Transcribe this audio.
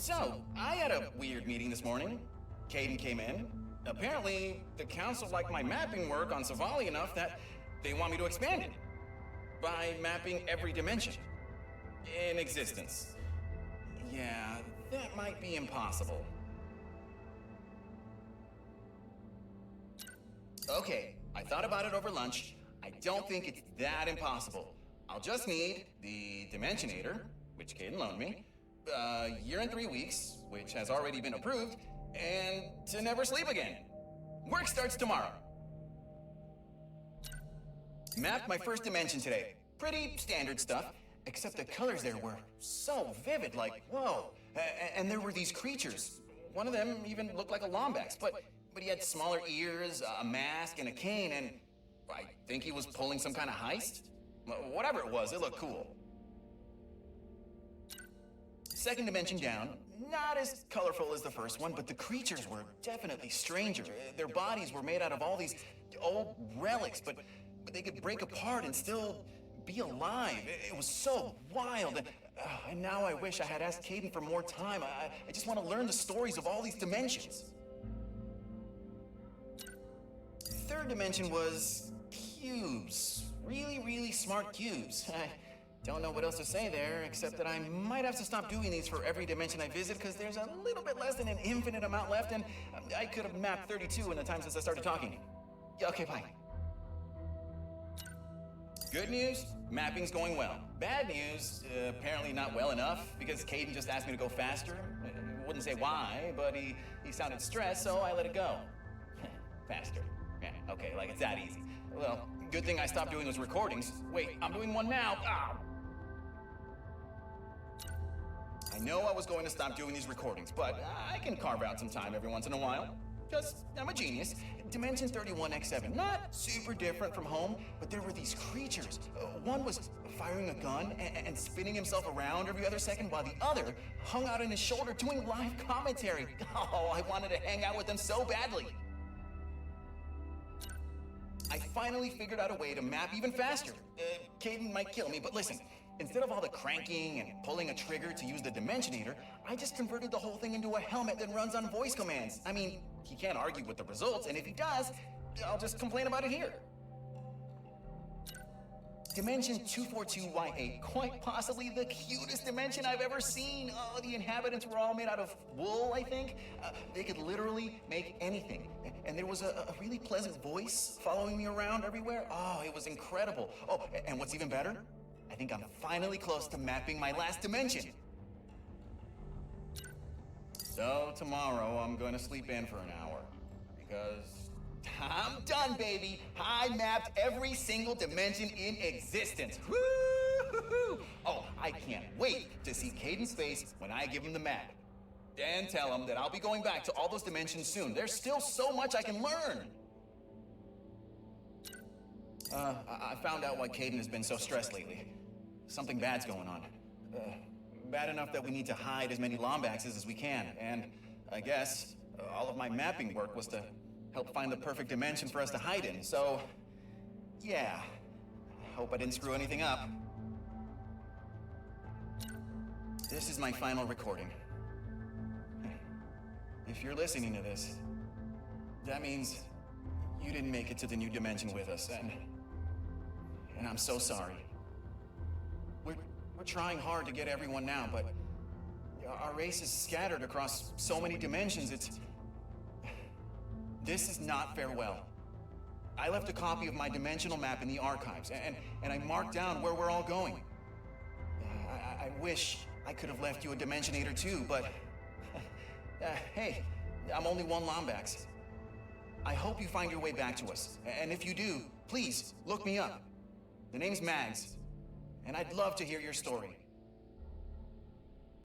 So, I had a weird meeting this morning. Caden came in. Apparently, the council liked my mapping work on Savali enough that they want me to expand it by mapping every dimension in existence. Yeah, that might be impossible. Okay, I thought about it over lunch. I don't think it's that impossible. I'll just need the Dimensionator, which Caden loaned me, a year and 3 weeks, which has already been approved, and to never sleep again. Work starts tomorrow. Mapped my first dimension today. Pretty standard stuff, except the colors there were so vivid, like, whoa. And there were these creatures. One of them even looked like a Lombax, but he had smaller ears, a mask, and a cane, and I think he was pulling some kind of heist? Whatever it was, it looked cool. Second dimension down, not as colorful as the first one, but the creatures were definitely stranger. Their bodies were made out of all these old relics, but they could break apart and still be alive. It was so wild. And now I wish I had asked Caden for more time. I just want to learn the stories of all these dimensions. Third dimension was cubes. Really, really smart cubes. I don't know what else to say there, except that I might have to stop doing these for every dimension I visit because there's a little bit less than an infinite amount left, and I could have mapped 32 in the time since I started talking. Yeah, okay, bye. Good news, mapping's going well. Bad news, apparently not well enough because Caden just asked me to go faster. Wouldn't say why, but he sounded stressed, so I let it go. Faster. Yeah, okay, like it's that easy. Well, good thing I stopped doing those recordings. Wait, I'm doing one now. Ah! I know I was going to stop doing these recordings, but I can carve out some time every once in a while. Because I'm a genius. Dimension 31x7, not super different from home, but there were these creatures. One was firing a gun and spinning himself around every other second, while the other hung out on his shoulder doing live commentary. Oh, I wanted to hang out with them so badly. I finally figured out a way to map even faster. Caden might kill me, but listen. Instead of all the cranking and pulling a trigger to use the Dimensionator, I just converted the whole thing into a helmet that runs on voice commands. I mean, he can't argue with the results, and if he does, I'll just complain about it here. Dimension 242Y8, quite possibly the cutest dimension I've ever seen. Oh, the inhabitants were all made out of wool, I think. They could literally make anything. And there was a really pleasant voice following me around everywhere. Oh, it was incredible. Oh, and what's even better? I think I'm finally close to mapping my last dimension. So tomorrow I'm going to sleep in for an hour because I'm done, baby. I mapped every single dimension in existence. Woo-hoo-hoo! Oh, I can't wait to see Caden's face when I give him the map. And tell him that I'll be going back to all those dimensions soon. There's still so much I can learn. I found out why Caden has been so stressed lately. Something bad's going on. Bad enough that we need to hide as many Lombaxes as we can. And I guess all of my mapping work was to help find the perfect dimension for us to hide in. So, yeah. I hope I didn't screw anything up. This is my final recording. If you're listening to this, that means you didn't make it to the new dimension with us, and I'm so sorry. We're trying hard to get everyone now, but our race is scattered across so many dimensions, This is not farewell. I left a copy of my dimensional map in the archives, and I marked down where we're all going. I wish I could have left you a Dimensionator too, but hey, I'm only one Lombax. I hope you find your way back to us, and if you do, please look me up. The name's Mags, and I'd love to hear your story.